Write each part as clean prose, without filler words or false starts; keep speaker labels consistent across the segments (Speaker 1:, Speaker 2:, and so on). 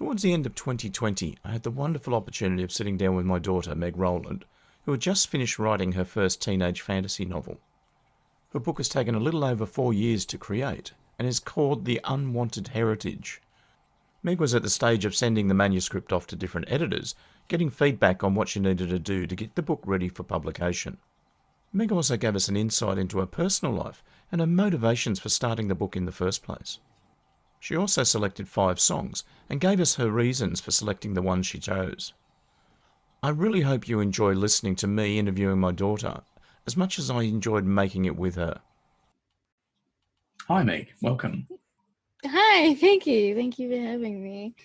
Speaker 1: Towards the end of 2020, I had the wonderful opportunity of sitting down with my daughter, Meg Rowland, who had just finished writing her first teenage fantasy novel. Her book has taken a little over 4 years to create and is called The Unwanted Heritage. Meg was at the stage of sending the manuscript off to different editors, getting feedback on what she needed to do to get the book ready for publication. Meg also gave us an insight into her personal life and her motivations for starting the book in the first place. She also selected 5 songs and gave us her reasons for selecting the ones she chose. I really hope you enjoy listening to me interviewing my daughter as much as I enjoyed making it with her. Hi Meg, welcome.
Speaker 2: Hi, thank you. Thank you for having me.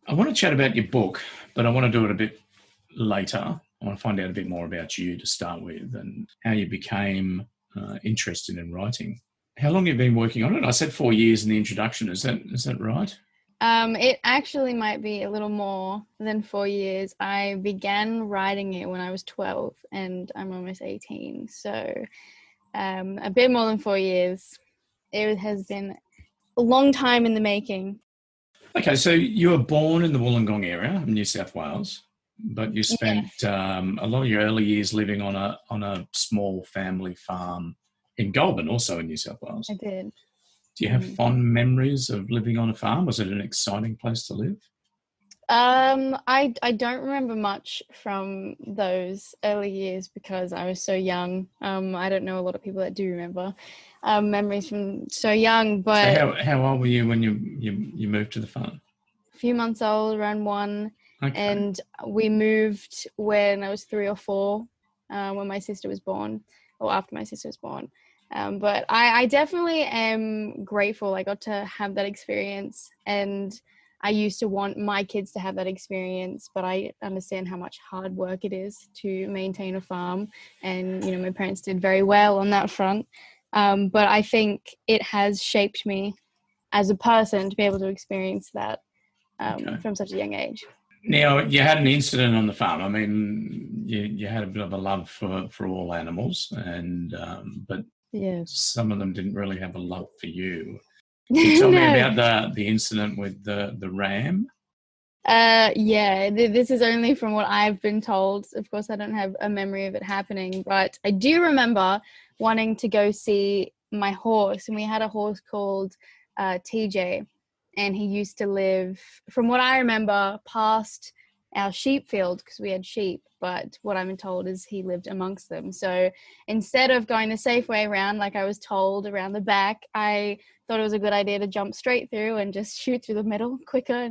Speaker 1: I want to chat about your book, but I want to do it a bit later. I want to find out a bit more about you to start with and how you became interested in writing. How long have you been working on it? I said 4 years in the introduction. Is that right?
Speaker 2: It actually might be a little more than 4 years. I began writing it when I was 12 and I'm almost 18. So a bit more than 4 years. It has been a long time in the making.
Speaker 1: Okay, so you were born in the Wollongong area of New South Wales, but you spent a lot of your early years living on a small family farm in Goulburn, also in New South Wales.
Speaker 2: I did.
Speaker 1: Do you have fond memories of living on a farm? Was it an exciting place to live?
Speaker 2: I don't remember much from those early years because I was so young. I don't know a lot of people that do remember memories from so young. But
Speaker 1: so how old were you when you moved to the farm?
Speaker 2: A few months old, around 1.
Speaker 1: Okay.
Speaker 2: And we moved when I was 3 or 4, when my sister was born, or after my sister was born. But I definitely am grateful I got to have that experience, and I used to want my kids to have that experience, but I understand how much hard work it is to maintain a farm, and my parents did very well on that front. But I think it has shaped me as a person to be able to experience that from such a young age.
Speaker 1: Now, you had an incident on the farm. I mean, you had a bit of a love for all animals, but
Speaker 2: yes,
Speaker 1: some of them didn't really have a love for you. Can you tell me about the incident with the ram?
Speaker 2: Yeah, this is only from what I've been told. Of course, I don't have a memory of it happening, but I do remember wanting to go see my horse, and we had a horse called 𝗬𝗄𝗄𝗃. And he used to live, from what I remember, past our sheep field because we had sheep. But what I'm told is he lived amongst them. So instead of going the safe way around, like I was told, around the back, I thought it was a good idea to jump straight through and just shoot through the middle quicker.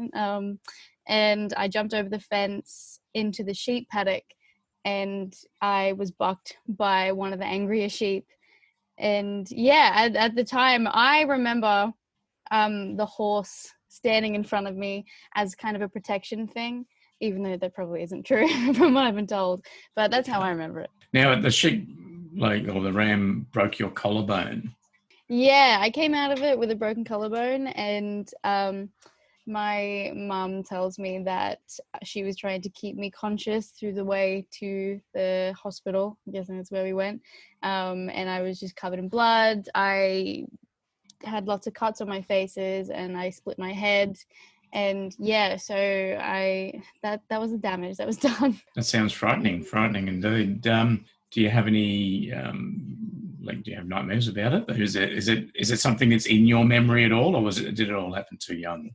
Speaker 2: And I jumped over the fence into the sheep paddock, and I was bucked by one of the angriest sheep. And yeah, at the time, I remember the horse standing in front of me as kind of a protection thing, even though that probably isn't true from what I've been told, but that's how I remember it.
Speaker 1: Now, the sheep, or the ram, broke your collarbone.
Speaker 2: Yeah, I came out of it with a broken collarbone, and my mum tells me that she was trying to keep me conscious through the way to the hospital. I'm guessing that's where we went, and I was just covered in blood. I had lots of cuts on my faces, and I split my head, and yeah, so that was the damage that was done.
Speaker 1: That sounds frightening indeed. Do you have any do you have nightmares about it? Is it something that's in your memory at all, or did it all happen too young?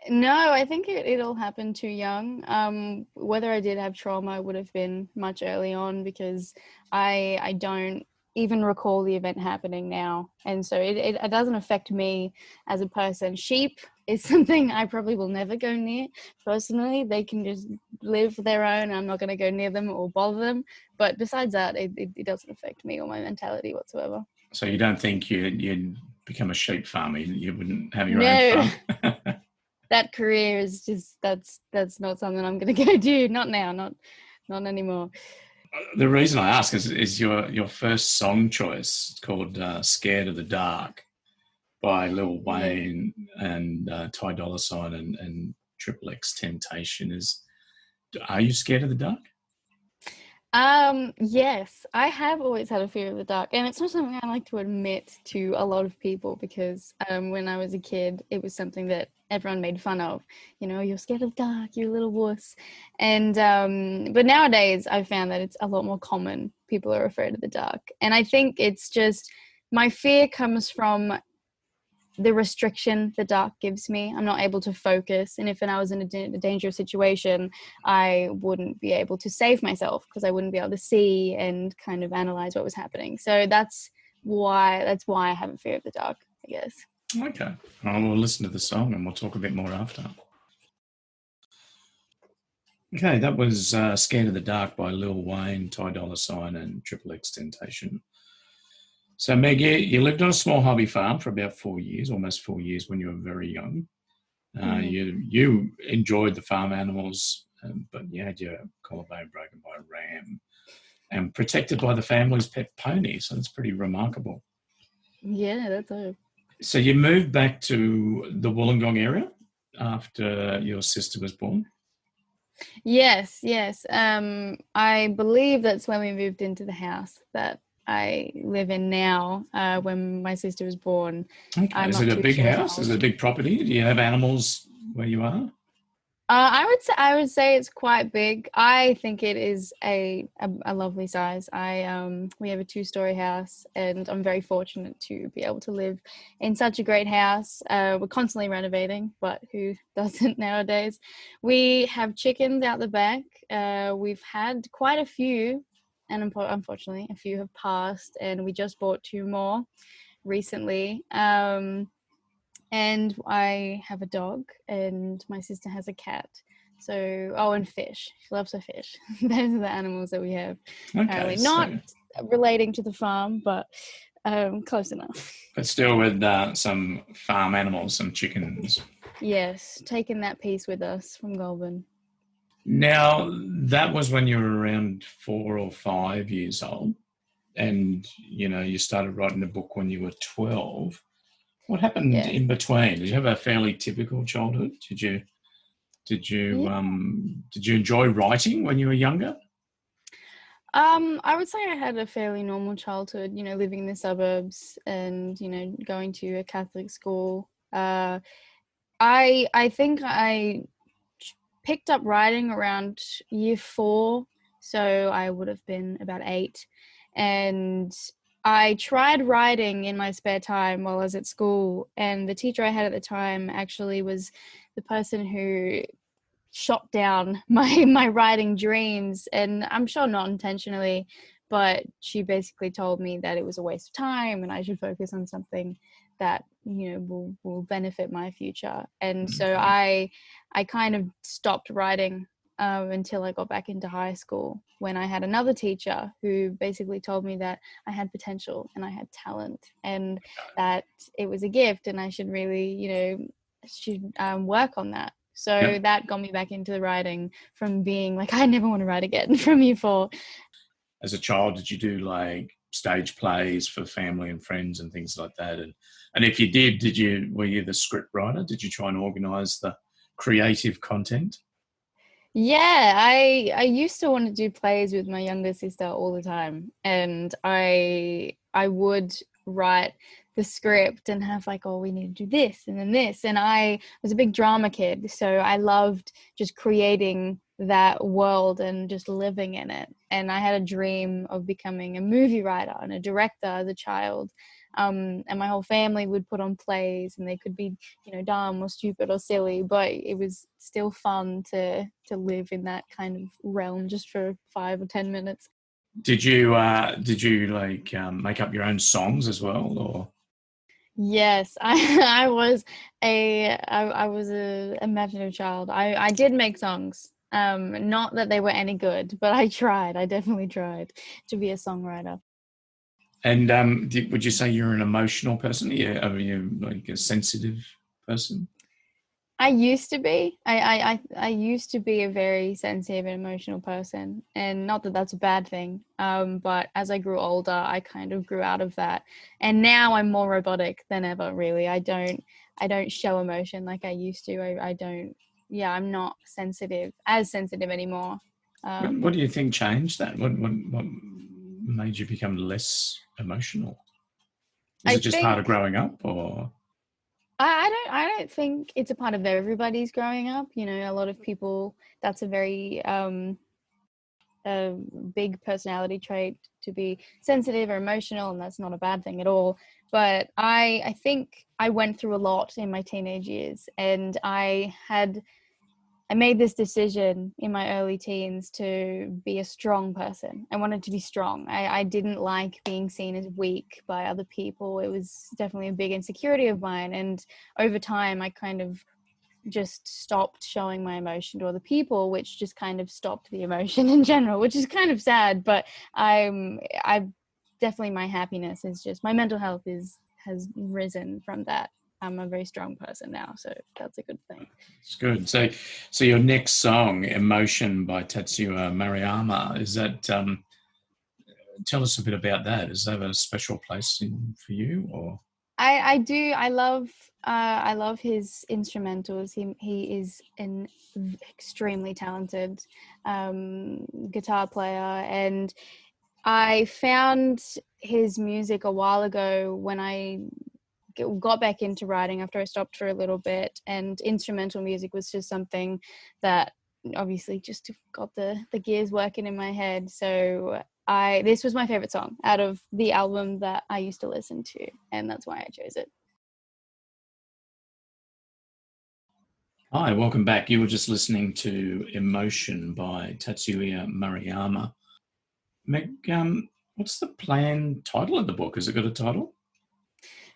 Speaker 2: No, I think it all happened too young. Whether I did have trauma would have been much early on, because I don't even recall the event happening now, and so it doesn't affect me as a person. Sheep is something I probably will never go near personally. They can just live their own. I'm not going to go near them or bother them, but besides that, it doesn't affect me or my mentality whatsoever.
Speaker 1: So you don't think you'd become a sheep farmer? You wouldn't have your own farm?
Speaker 2: That career is just that's not something I'm going to go do. Not now, not anymore.
Speaker 1: The reason I ask is your first song choice. It's called "Scared of the Dark" by Lil Wayne and 𝘀𝗏 and 𝘃𝗃𝗃 Temptation. Are you scared of the dark?
Speaker 2: Yes, I have always had a fear of the dark, and it's not something I like to admit to a lot of people because when I was a kid, it was something that everyone made fun of. You know, you're scared of the dark, you're a little wuss. And but nowadays, I've found that it's a lot more common. People are afraid of the dark, and I think it's just my fear comes from the restriction the dark gives me. I'm not able to focus, and if I was in a dangerous situation, I wouldn't be able to save myself because I wouldn't be able to see and kind of analyze what was happening. So that's why I have a fear of the dark, I guess.
Speaker 1: Okay, well, we'll listen to the song and we'll talk a bit more after. Okay, that was Scared of the Dark by Lil Wayne, 𝘂𝗲𝗀𝗀𝗀 and 𝗃𝗃𝗃. So, Meg, you lived on a small hobby farm for about 4 years, almost 4 years when you were very young. You enjoyed the farm animals, but you had your collarbone broken by a ram and protected by the family's pet pony, so that's pretty remarkable.
Speaker 2: Yeah, that's it.
Speaker 1: So you moved back to the Wollongong area after your sister was born?
Speaker 2: Yes. I believe that's when we moved into the house that I live in now. When my sister was born.
Speaker 1: Okay. Is it a big house? Is it a big property? Do you have animals where you are?
Speaker 2: I would say it's quite big. I think it is a lovely size. We have a 2-story house, and I'm very fortunate to be able to live in such a great house. We're constantly renovating, but who doesn't nowadays? We have chickens out the back. We've had quite a few, and unfortunately, a few have passed, and we just bought 2 more recently. And I have a dog, and my sister has a cat. So, and fish. She loves her fish. Those are the animals that we have.
Speaker 1: Okay,
Speaker 2: not relating to the farm, but close enough.
Speaker 1: But still with some farm animals, some chickens.
Speaker 2: Yes, taking that piece with us from Goulburn.
Speaker 1: Now, that was when you were around 4 or 5 years old, and, you started writing a book when you were 12. What happened in between? Did you have a fairly typical childhood? Did you enjoy writing when you were younger?
Speaker 2: I would say I had a fairly normal childhood, living in the suburbs and, going to a Catholic school. I think I picked up writing around year 4, so I would have been about 8. And I tried writing in my spare time while I was at school, and the teacher I had at the time actually was the person who shot down my writing dreams, and I'm sure not intentionally, but she basically told me that it was a waste of time and I should focus on something that will benefit my future. And so I kind of stopped writing until I got back into high school, when I had another teacher who basically told me that I had potential and I had talent, and that it was a gift and I should really work on that. So that got me back into writing, from being like, I never want to write again, from year 4.
Speaker 1: As a child, did you do like stage plays for family and friends and things like that? And if you did, were you the script writer? Did you try and organise the creative content?
Speaker 2: Yeah, I used to want to do plays with my younger sister all the time, and I would write the script and have like, oh, we need to do this and then this. And I was a big drama kid, so I loved just creating that world and just living in it. And I had a dream of becoming a movie writer and a director as a child. And my whole family would put on plays, and they could be, dumb or stupid or silly, but it was still fun to live in that kind of realm just for 5 or 10 minutes.
Speaker 1: Did you like make up your own songs as well, or?
Speaker 2: Yes, I was a imaginative child. I did make songs. Not that they were any good, but I tried. I definitely tried to be a songwriter.
Speaker 1: And would you say you're an emotional person? Are you like a sensitive person?
Speaker 2: I used to be. I used to be a very sensitive and emotional person, and not that that's a bad thing. But as I grew older, I kind of grew out of that, and now I'm more robotic than ever. Really, I don't show emotion like I used to. I don't. Yeah, I'm not as sensitive anymore.
Speaker 1: What do you think changed that? What made you become less emotional? Is
Speaker 2: I
Speaker 1: it just part of
Speaker 2: think
Speaker 1: growing up, or?
Speaker 2: I don't think it's a part of everybody's growing up. You know, a lot of people, that's a very a big personality trait to be sensitive or emotional, and that's not a bad thing at all. But I think I went through a lot in my teenage years, and I made this decision in my early teens to be a strong person. I wanted to be strong. I didn't like being seen as weak by other people. It was definitely a big insecurity of mine. And over time, I kind of just stopped showing my emotion to other people, which just kind of stopped the emotion in general, which is kind of sad. But I definitely, my happiness is just, my mental health has risen from that. I'm a very strong person now, so that's a good thing.
Speaker 1: It's good. So your next song, "Emotion" by 𝗀𝗲𝗯𝗀, is that? Tell us a bit about that. Is that a special place for you, or?
Speaker 2: I do. I love his instrumentals. He is an extremely talented guitar player, and I found his music a while ago when I got back into writing after I stopped for a little bit, and instrumental music was just something that obviously just got the gears working in my head. So this was my favorite song out of the album that I used to listen to, and that's why I chose it.
Speaker 1: Hi, welcome back. You were just listening to "Emotion" by 𝗀𝗲𝗯𝗀𝗀. Meg, what's the planned title of the book? Has it got a title?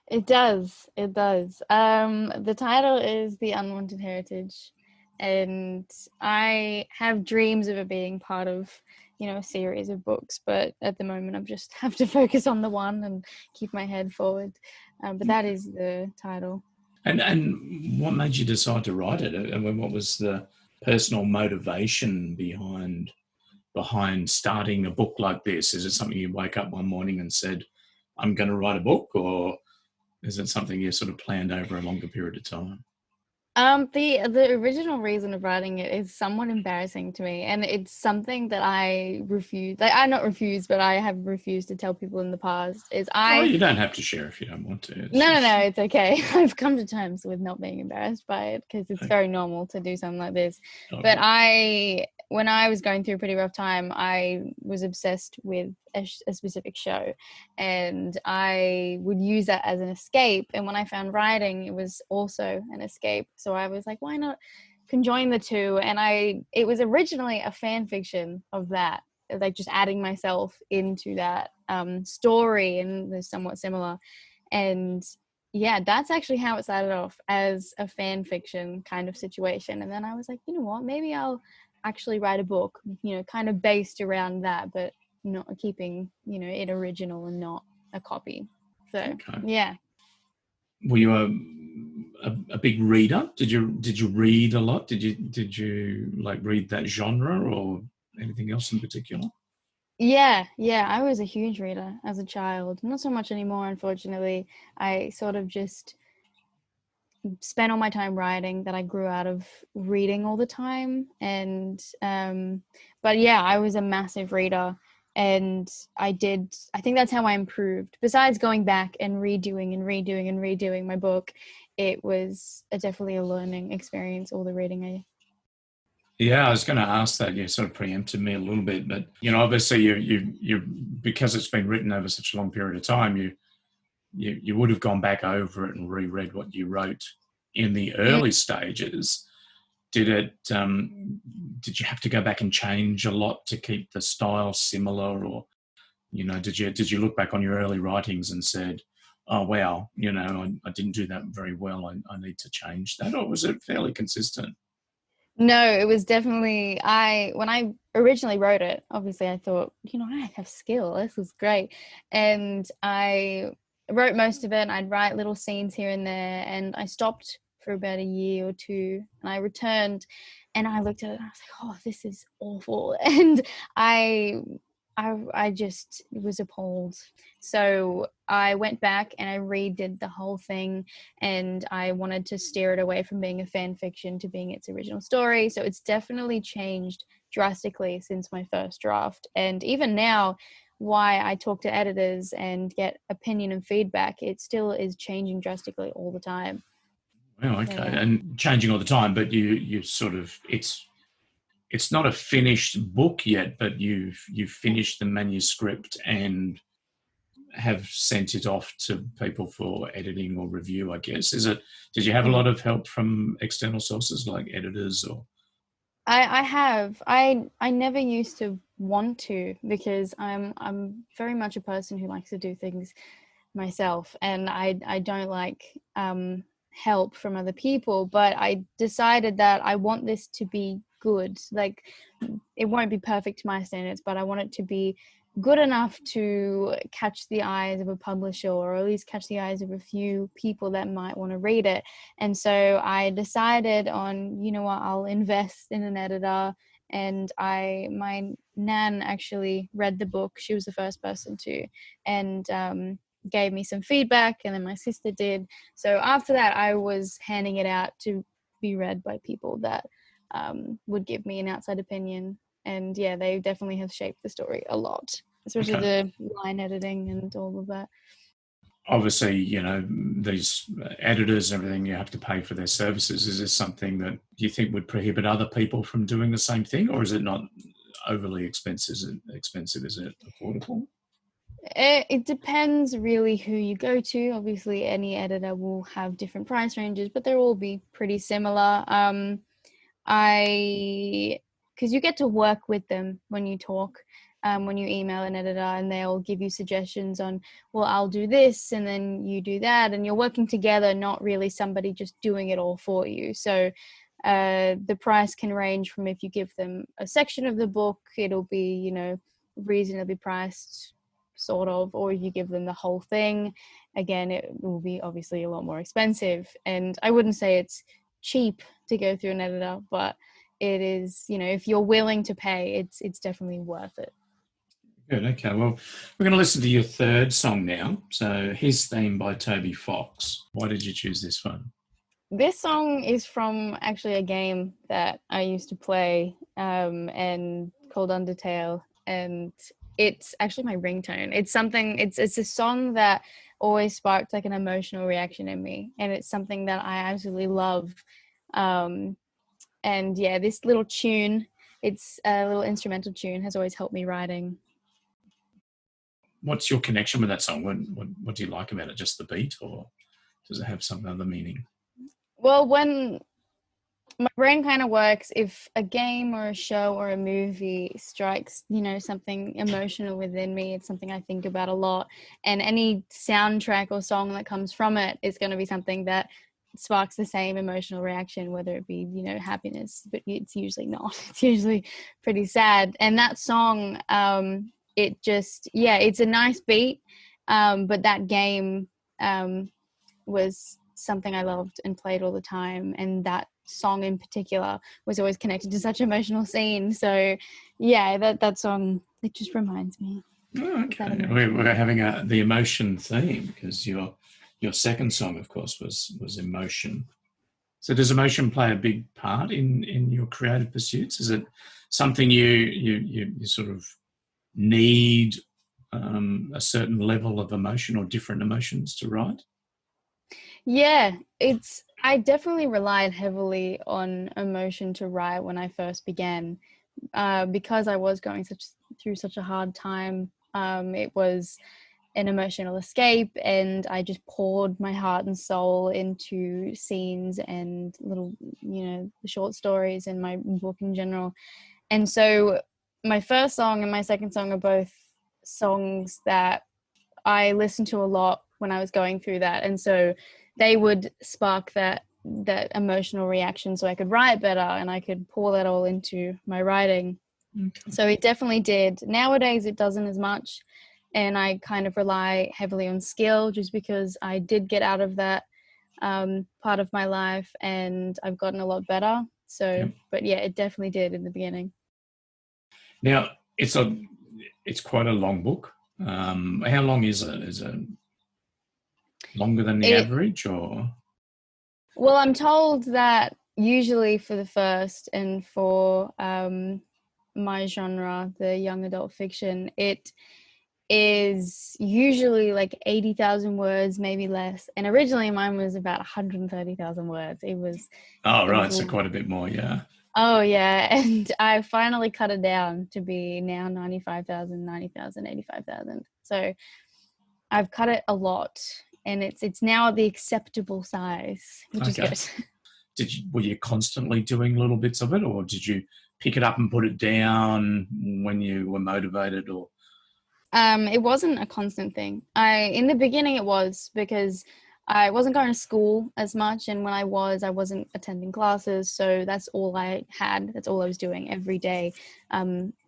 Speaker 2: It does. It does. The title is The Unwanted Heritage, and I have dreams of it being part of, you know, a series of books, but at the moment I just have to focus on the one and keep my head forward. But that is the title.
Speaker 1: And what made you decide to write it? I mean, what was the personal motivation behind starting a book like this? Is it something you wake up one morning and said, "I'm going to write a book," or is it something you sort of planned over a longer period of time?
Speaker 2: The original reason of writing it is somewhat embarrassing to me, and it's something that I refuse. Like, I not refuse, but I have refused to tell people in the past.
Speaker 1: Oh, you don't have to share if you don't want to.
Speaker 2: No, it's okay. I've come to terms with not being embarrassed by it because it's
Speaker 1: Okay.
Speaker 2: very normal to do something like this.
Speaker 1: Okay.
Speaker 2: But when I was going through a pretty rough time, I was obsessed with a specific show, and I would use that as an escape. And when I found writing, it was also an escape. So I was like, why not conjoin the two? And it was originally a fan fiction of that, like just adding myself into that story, and they're somewhat similar. And yeah, that's actually how it started off, as a fan fiction kind of situation. And then I was like, you know what, maybe I'll actually write a book, you know, kind of based around that, but not keeping, you know, it original and not a copy. So
Speaker 1: Okay.
Speaker 2: yeah.
Speaker 1: Were you a big reader? Did you read a lot? Did you like read that genre or anything else in particular?
Speaker 2: Yeah, I was a huge reader as a child. Not so much anymore, unfortunately. I sort of just spent all my time writing that I grew out of reading all the time. And but yeah, I was a massive reader, and I think that's how I improved. Besides going back and redoing my book, it was definitely a learning experience, all the reading.
Speaker 1: Yeah, I was going to ask that. You sort of preempted me a little bit, but you know, obviously, you because it's been written over such a long period of time, you would have gone back over it and reread what you wrote in the early stages. Did you have to go back and change a lot to keep the style similar, or you know, did you look back on your early writings and said, "Oh wow, you know, I didn't do that very well. I need to change that," or was it fairly consistent?
Speaker 2: No, it was definitely, when I originally wrote it, obviously I thought, you know, I have skill, this is great. And I wrote most of it, and I'd write little scenes here and there, and I stopped for about a year or two, and I returned and I looked at it and I was like, oh, this is awful. And I just was appalled. So I went back and I redid the whole thing, and I wanted to steer it away from being a fan fiction to being its original story. So it's definitely changed drastically since my first draft. And even now, why I talk to editors and get opinion and feedback, it still is changing drastically all the time.
Speaker 1: Oh, okay.
Speaker 2: Yeah.
Speaker 1: And changing all the time, but you sort of, it's not a finished book yet, but you've finished the manuscript and have sent it off to people for editing or review, I guess. Did you have a lot of help from external sources like editors or?
Speaker 2: I have. I never used to want to, because I'm very much a person who likes to do things myself, and I don't like help from other people. But I decided that I want this to be good. Like, it won't be perfect to my standards, but I want it to be good enough to catch the eyes of a publisher, or at least catch the eyes of a few people that might want to read it. And so I decided on, you know what, I'll invest in an editor. And my nan actually read the book. She was the first person to, and gave me some feedback, and then my sister did. So after that, I was handing it out to be read by people that would give me an outside opinion. And yeah, they definitely have shaped the story a lot, especially the line editing and all of that.
Speaker 1: Obviously, you know, these editors and everything, you have to pay for their services. Is this something that you think would prohibit other people from doing the same thing, or is it not overly expensive? Is it affordable?
Speaker 2: It depends really who you go to. Obviously, any editor will have different price ranges, but they'll all be pretty similar. Because you get to work with them when you talk, when you email an editor, and they'll give you suggestions on, well, I'll do this and then you do that, and you're working together, not really somebody just doing it all for you. So the price can range from, if you give them a section of the book, it'll be, you know, reasonably priced, sort of, or if you give them the whole thing, again, it will be obviously a lot more expensive. And I wouldn't say it's cheap to go through an editor, but it is, you know, if you're willing to pay, it's definitely worth it.
Speaker 1: Good. Okay. Well, we're going to listen to your third song now. So, His Theme by 𝗬𝗏𝗄𝗏. Why did you choose this one?
Speaker 2: This song is from actually a game that I used to play, and called Undertale, and it's actually my ringtone. It's something, it's a song that always sparked like an emotional reaction in me, and it's something that I absolutely love. And yeah, this little tune, it's a little instrumental tune, has always helped me writing.
Speaker 1: What's your connection with that song? What do you like about it? Just the beat, or does it have some other meaning?
Speaker 2: Well, when my brain kind of works, if a game or a show or a movie strikes, you know, something emotional within me, it's something I think about a lot. And any soundtrack or song that comes from it is going to be something that sparks the same emotional reaction, whether it be, you know, happiness, but it's usually not. It's usually pretty sad. And that song, it just, yeah, it's a nice beat, but that game was something I loved and played all the time, and that song in particular was always connected to such emotional scenes. So yeah, that song, it just reminds me.
Speaker 1: Oh, okay. We're having the emotion theme, because your second song, of course, was emotion. So does emotion play a big part in your creative pursuits? Is it something you sort of need a certain level of emotion or different emotions to write?
Speaker 2: Yeah, I definitely relied heavily on emotion to write when I first began, because I was going through such a hard time. It was an emotional escape, and I just poured my heart and soul into scenes and little, you know, short stories in my book in general. And so my first song and my second song are both songs that I listened to a lot when I was going through that. And so they would spark that emotional reaction, so I could write better and I could pour that all into my writing. Okay. So it definitely did. Nowadays it doesn't as much, and I kind of rely heavily on skill, just because I did get out of that part of my life and I've gotten a lot better. So, yeah. But yeah, it definitely did in the beginning.
Speaker 1: Now, it's quite a long book. How long is it? Is it longer than the average, or?
Speaker 2: Well, I'm told that usually for the first and for my genre, the young adult fiction, it is usually like 80,000 words, maybe less. And originally mine was about 130,000 words. It was.
Speaker 1: Oh,
Speaker 2: It
Speaker 1: right.
Speaker 2: was
Speaker 1: So quite a bit more, yeah.
Speaker 2: Oh yeah, and I finally cut it down to be now 95,000, 90,000, 85,000. So I've cut it a lot, and it's now the acceptable size, which is good.
Speaker 1: Were you constantly doing little bits of it, or did you pick it up and put it down when you were motivated? Or
Speaker 2: It wasn't a constant thing. In the beginning it was, because I wasn't going to school as much, and when I wasn't attending classes, so that's all I had. That's all I was doing every day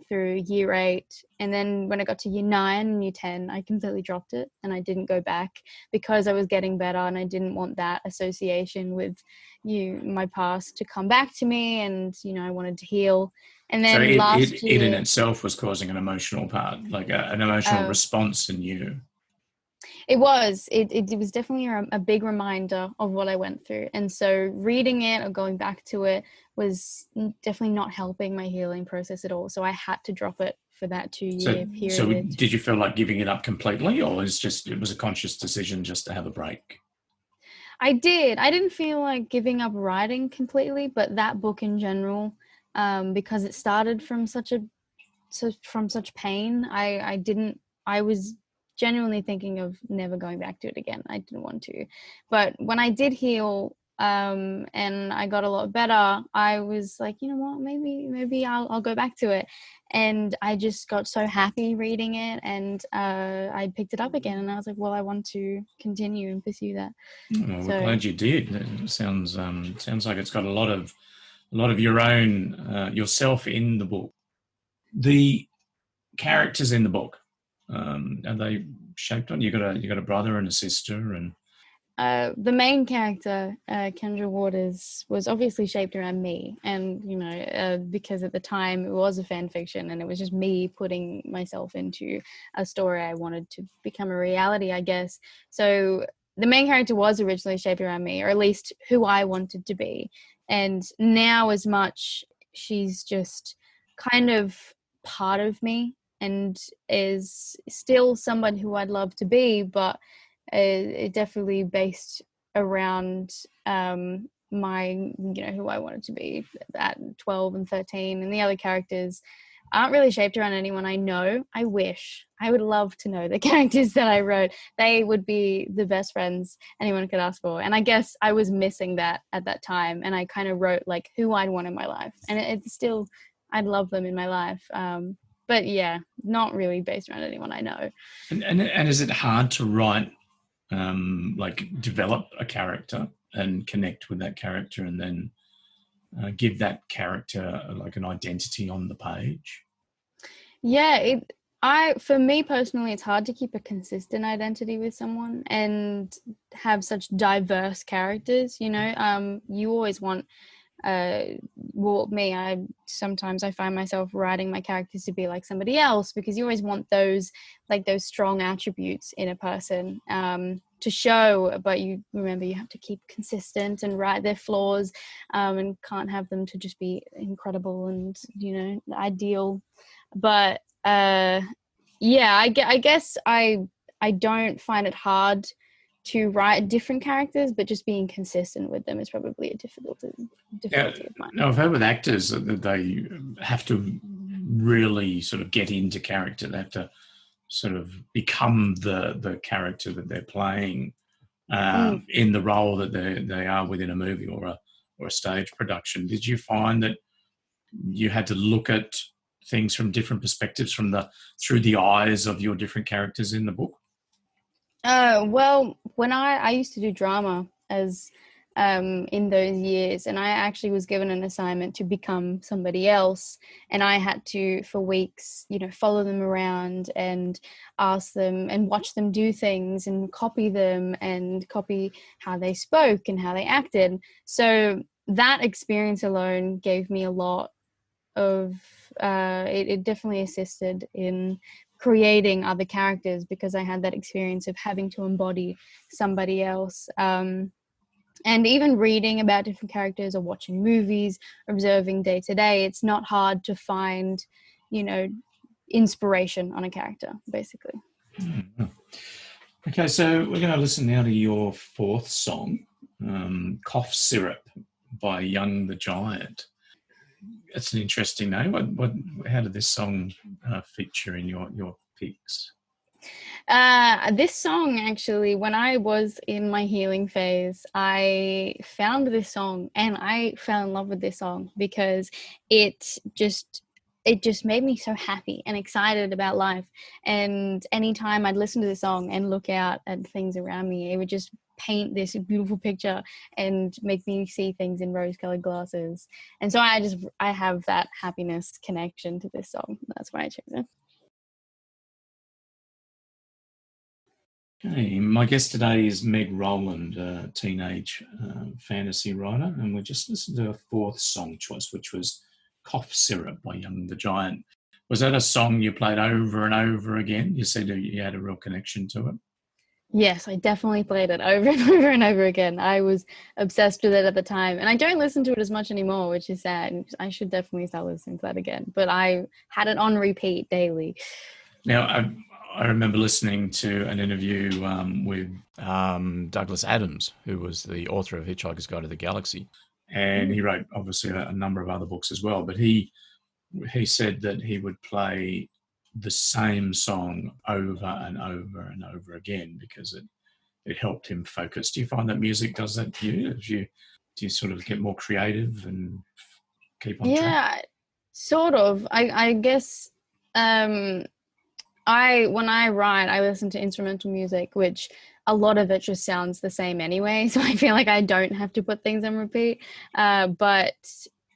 Speaker 2: through year 8. And then when I got to year 9 and year 10, I completely dropped it, and I didn't go back because I was getting better, and I didn't want that association with my past to come back to me, and I wanted to heal. And then
Speaker 1: so
Speaker 2: last
Speaker 1: it in
Speaker 2: year,
Speaker 1: itself was causing an emotional part, like an emotional response in you.
Speaker 2: It was. It was definitely a big reminder of what I went through. And so reading it or going back to it was definitely not helping my healing process at all. So I had to drop it for that 2-year period.
Speaker 1: So did you feel like giving it up completely, or it was a conscious decision just to have a break?
Speaker 2: I did. I didn't feel like giving up writing completely, but that book in general, because it started from such pain, I was genuinely thinking of never going back to it again. I didn't want to. But when I did heal, and I got a lot better, I was like, you know what, maybe I'll go back to it. And I just got so happy reading it, and I picked it up again, and I was like, well, I want to continue and pursue that.
Speaker 1: Well, we're glad you did. It sounds like it's got a lot of your own yourself in the book. The characters in the book, are they shaped on you? Got a brother and a sister, and
Speaker 2: the main character, 𝘀𝗲𝗃𝗀𝗀, was obviously shaped around me, and because at the time it was a fan fiction, and it was just me putting myself into a story I wanted to become a reality, I guess. So the main character was originally shaped around me, or at least who I wanted to be. And now, as much, she's just kind of part of me, and is still someone who I'd love to be, but it definitely based around my who I wanted to be at 12 and 13. And the other characters aren't really shaped around anyone I know. I would love to know the characters that I wrote. They would be the best friends anyone could ask for, and I guess I was missing that at that time, and I kind of wrote like who I'd want in my life, and it's still, I'd love them in my life, but yeah, not really based around anyone I know.
Speaker 1: And is it hard to write, like develop a character and connect with that character, and then give that character like an identity on the page?
Speaker 2: Yeah, for me personally, it's hard to keep a consistent identity with someone and have such diverse characters. You always want. Sometimes I find myself writing my characters to be like somebody else, because you always want those strong attributes in a person to show, but you remember you have to keep consistent and write their flaws, and can't have them to just be incredible and ideal. But I guess I don't find it hard to write different characters, but just being consistent with them is probably a difficulty of mine.
Speaker 1: Now, I've heard with actors that they have to really sort of get into character. They have to sort of become the character that they're playing in the role that they are within a movie or a stage production. Did you find that you had to look at things from different perspectives, through the eyes of your different characters in the book?
Speaker 2: Well, when I used to do drama as in those years, and I actually was given an assignment to become somebody else, and I had to, for weeks, follow them around and ask them and watch them do things and copy them and copy how they spoke and how they acted. So that experience alone gave me a lot of it definitely assisted in creating other characters, because I had that experience of having to embody somebody else. And And even reading about different characters or watching movies, observing day to day, it's not hard to find, you know, inspiration on a character, basically.
Speaker 1: Mm-hmm. Okay, so we're going to listen now to your fourth song, Cough Syrup by Young the Giant. It's an interesting name. How did this song feature in your picks?
Speaker 2: This song, actually, when I was in my healing phase, I found this song and I fell in love with this song because it just made me so happy and excited about life. And anytime I'd listen to this song and look out at things around me, it would just paint this beautiful picture and make me see things in rose-colored glasses. And so I have that happiness connection to this song. That's why I chose it.
Speaker 1: Okay, my guest today is Meg Rowland, a teenage fantasy writer, and we just listened to her fourth song choice, which was Cough Syrup by Young the Giant. Was that a song you played over and over again? You said you had a real connection to it.
Speaker 2: Yes, I definitely played it over and over and over again. I was obsessed with it at the time, and I don't listen to it as much anymore, which is sad. I should definitely start listening to that again, but I had it on repeat daily.
Speaker 1: Now, I remember listening to an interview with Douglas Adams, who was the author of 𝘂𝗵𝗃𝗀𝗃 Guide to the Galaxy, and he wrote obviously a number of other books as well, but he said that he would play the same song over and over and over again because it helped him focus. Do you find that music does that to you? Do you sort of get more creative and keep on track?
Speaker 2: Yeah, sort of. I guess when I write, I listen to instrumental music, which a lot of it just sounds the same anyway. So I feel like I don't have to put things on repeat. But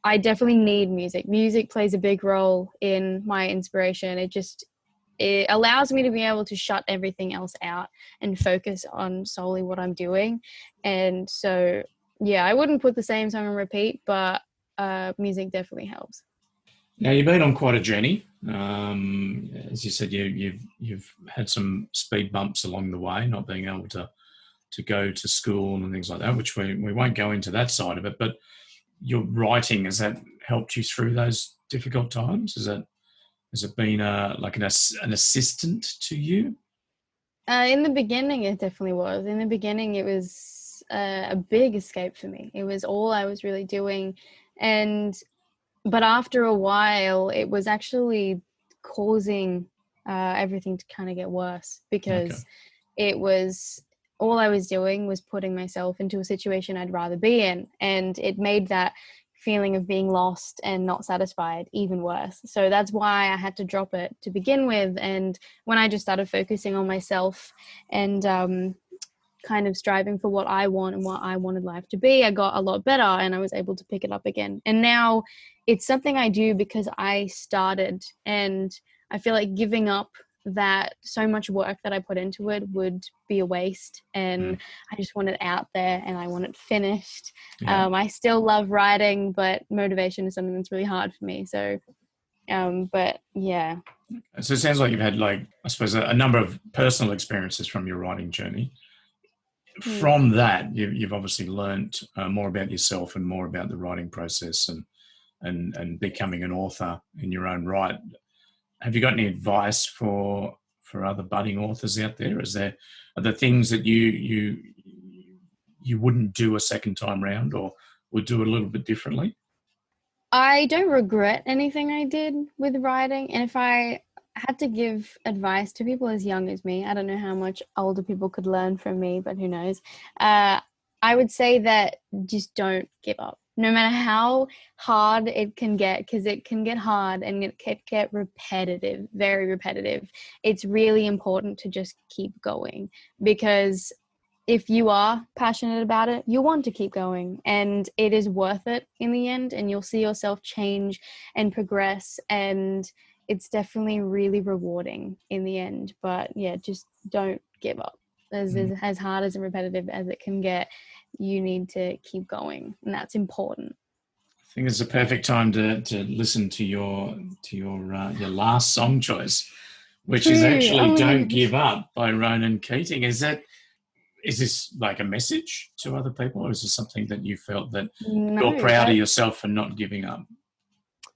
Speaker 2: I definitely need music. Music plays a big role in my inspiration. It allows me to be able to shut everything else out and focus on solely what I'm doing. And so, yeah, I wouldn't put the same song on repeat, but music definitely helps.
Speaker 1: Now, you've been on quite a journey. As you said, you've had some speed bumps along the way, not being able to go to school and things like that, which we won't go into that side of it. But your writing, has that helped you through those difficult times? Has it been like an assistant to you?
Speaker 2: In the beginning, it definitely was. In the beginning, it was a big escape for me. It was all I was really doing. But after a while, it was actually causing everything to kind of get worse because it was all I was doing was putting myself into a situation I'd rather be in. And it made that feeling of being lost and not satisfied even worse. So that's why I had to drop it to begin with. And when I just started focusing on myself and kind of striving for what I want and what I wanted life to be, I got a lot better and I was able to pick it up again. And now it's something I do because I started, and I feel like giving up that so much work that I put into it would be a waste, and I just want it out there and I want it finished. I still love writing, but motivation is something that's really hard for me. So but yeah.
Speaker 1: So it sounds like you've had, like, I suppose, a number of personal experiences from your writing journey. From that, you've obviously learnt more about yourself and more about the writing process and becoming an author in your own right. Have you got any advice for other budding authors out there? Are there things that you wouldn't do a second time round or would do a little bit differently?
Speaker 2: I don't regret anything I did with writing. And if I had to give advice to people as young as me, I don't know how much older people could learn from me, but who knows? I would say that just don't give up. No matter how hard it can get, because it can get hard and it can get repetitive, very repetitive. It's really important to just keep going, because if you are passionate about it, you want to keep going, and it is worth it in the end, and you'll see yourself change and progress, and it's definitely really rewarding in the end. But yeah, just don't give up. As hard as and repetitive as it can get, you need to keep going, and that's important.
Speaker 1: I think it's a perfect time to listen to your last song choice, which is actually "Don't Give Up" by Ronan Keating. Is that is this like a message to other people, or is this something that you felt that
Speaker 2: No,
Speaker 1: you're proud of yourself for not giving up?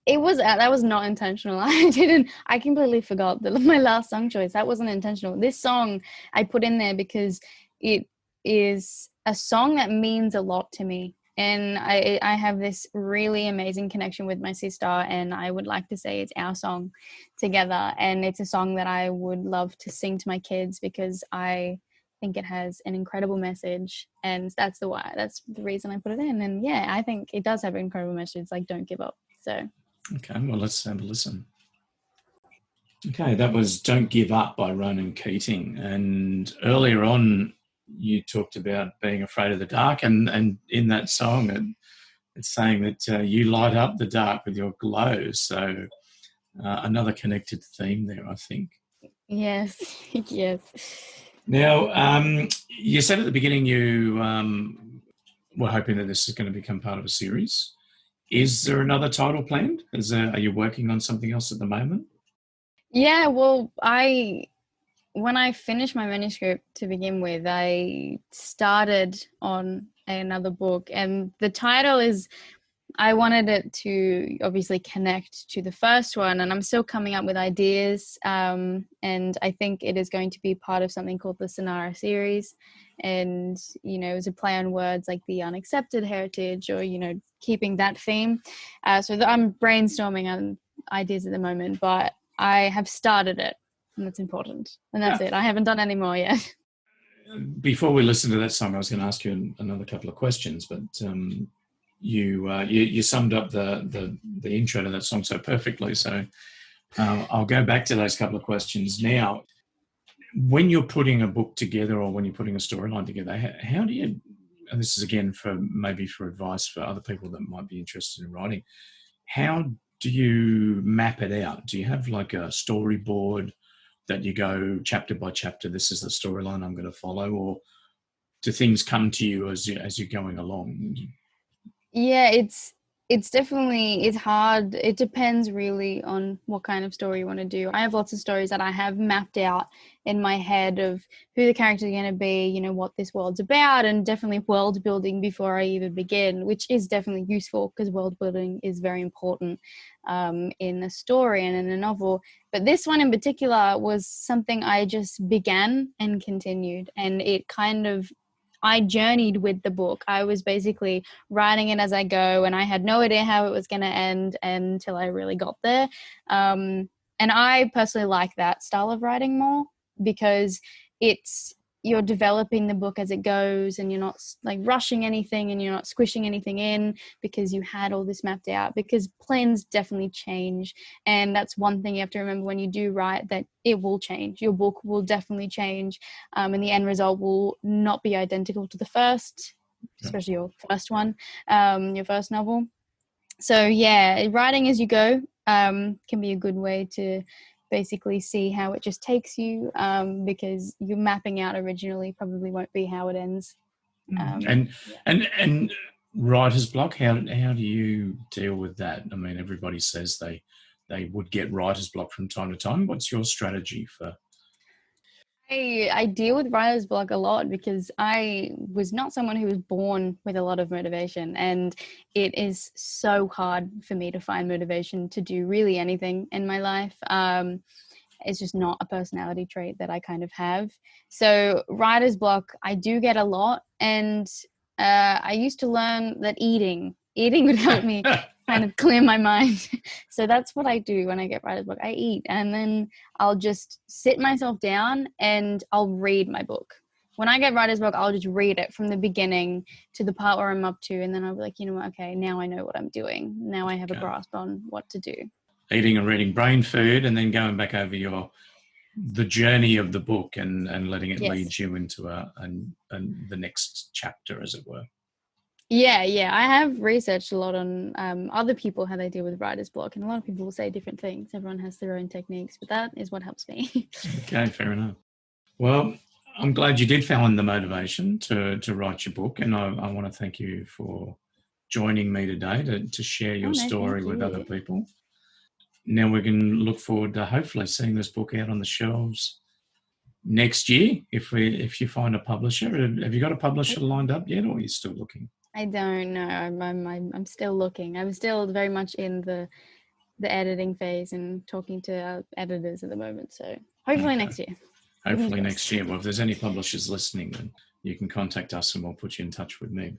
Speaker 2: It was that was not intentional. I completely forgot my last song choice. That wasn't intentional. This song I put in there because it is a song that means a lot to me. And I have this really amazing connection with my sister, and I would like to say it's our song together. And it's a song that I would love to sing to my kids because I think it has an incredible message, and that's the reason I put it in. And yeah, I think it does have an incredible message, like don't give up. So
Speaker 1: okay, well, let's have a listen. Okay, that was Don't Give Up by Ronan Keating. And earlier on, you talked about being afraid of the dark, and in that song, it's saying that you light up the dark with your glow. So another connected theme there, I think.
Speaker 2: yes, yes.
Speaker 1: Now, you said at the beginning you were hoping that this is going to become part of a series. Is there another title planned? Are you working on something else at the moment?
Speaker 2: Yeah, well, when I finished my manuscript to begin with, I started on another book, and the title is, I wanted it to obviously connect to the first one, and I'm still coming up with ideas, and I think it is going to be part of something called the 𝘂𝗲𝗏 series, and it was a play on words like the unaccepted heritage, or keeping that theme. So I'm brainstorming on ideas at the moment, but I have started it, and that's important, and that's it. I haven't done any more yet.
Speaker 1: Before we listen to that song, I was going to ask you another couple of questions, but you summed up the intro to that song so perfectly. So I'll go back to those couple of questions now. When you're putting a book together, or when you're putting a storyline together, how do you? And this is again for advice for other people that might be interested in writing. How do you map it out? Do you have like a storyboard that you go chapter by chapter? This is the storyline I'm going to follow, or do things come to you as you're going along?
Speaker 2: Yeah, it's definitely, it's hard. It depends really on what kind of story you want to do. I have lots of stories that I have mapped out in my head of who the characters are going to be, what this world's about, and definitely world building before I even begin, which is definitely useful because world building is very important in a story and in a novel. But this one in particular was something I just began and continued, and it kind of, I journeyed with the book. I was basically writing it as I go, and I had no idea how it was going to end until I really got there. And I personally like that style of writing more because you're developing the book as it goes, and you're not like rushing anything, and you're not squishing anything in because you had all this mapped out, because plans definitely change. And that's one thing you have to remember when you do write, that it will change. Your book will definitely change, and the end result will not be identical to the first, especially your first one, your first novel. So yeah, writing as you go can be a good way to basically see how it just takes you, because you're mapping out originally probably won't be how it ends.
Speaker 1: And writer's block, how do you deal with that? I mean, everybody says they would get writer's block from time to time. What's your strategy for?
Speaker 2: I deal with writer's block a lot because I was not someone who was born with a lot of motivation, and it is so hard for me to find motivation to do really anything in my life. It's just not a personality trait that I kind of have. So writer's block, I do get a lot, and I used to learn that eating would help me kind of clear my mind. So that's what I do when I get writer's block. I eat, and then I'll just sit myself down and I'll read my book. When I get writer's block, I'll just read it from the beginning to the part where I'm up to, and then I'll be like, you know what, okay, now I know what I'm doing. Now I have a grasp on what to do.
Speaker 1: Eating and reading brain food, and then going back over the journey of the book and letting it lead you into the next chapter, as it were.
Speaker 2: Yeah, I have researched a lot on other people, how they deal with writer's block, and a lot of people will say different things. Everyone has their own techniques, but that is what helps me.
Speaker 1: Okay, fair enough. Well, I'm glad you did find the motivation to write your book, and I want to thank you for joining me today to share your story with other people. Now we can look forward to hopefully seeing this book out on the shelves next year if you find a publisher. Have you got a publisher lined up yet, or are you still looking?
Speaker 2: I don't know. I'm still looking. I'm still very much in the editing phase and talking to our editors at the moment. So hopefully next year.
Speaker 1: Hopefully next year. Well, if there's any publishers listening, then you can contact us and we'll put you in touch with Meg.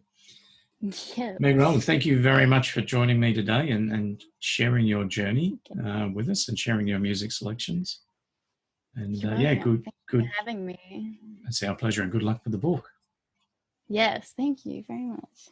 Speaker 2: Yeah.
Speaker 1: Meg Rowland, thank you very much for joining me today and sharing your journey with us and sharing your music selections. And good.
Speaker 2: Thanks for having me.
Speaker 1: It's our pleasure, and good luck with the book.
Speaker 2: Yes, thank you very much.